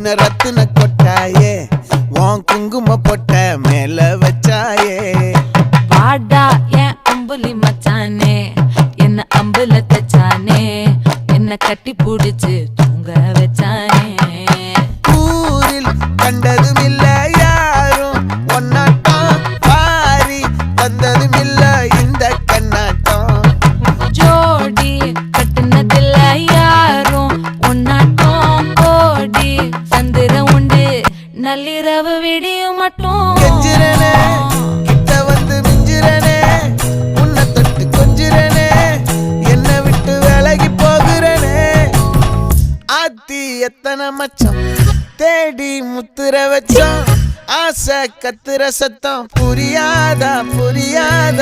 என்ன ரத்தின கொட்டாயே உன் குங்கும பொட்ட மேல வச்சாயே பாடா என் அம்புலி மச்சானே என்ன அம்புல தச்சானே என்ன கட்டி புடிச்சு தூங்க வச்சானே ஊரில் கண்டதும் இல்ல யாரும் ஒன்னாட்டம் பாரி வந்ததும் இல்ல இந்த கண்ணாட்டம் ஜோடி கட்டுனதில்ல யாரும் ஒன்னாட்டம் கோடி சந்திர உண்டு நள்ளிரவு விடியும் மட்டும் கெஞ்சிரனே கிட்ட வந்து மிஞ்சிரனே உன்னை தொட்டு கொஞ்சிரனே என்ன விட்டு விலகி போகிறனே ஆத்தி எத்தனை மச்சம் தேடி முத்துற வச்சோம் ஆசை கத்துற சத்தம் புரியாதா புரியாதா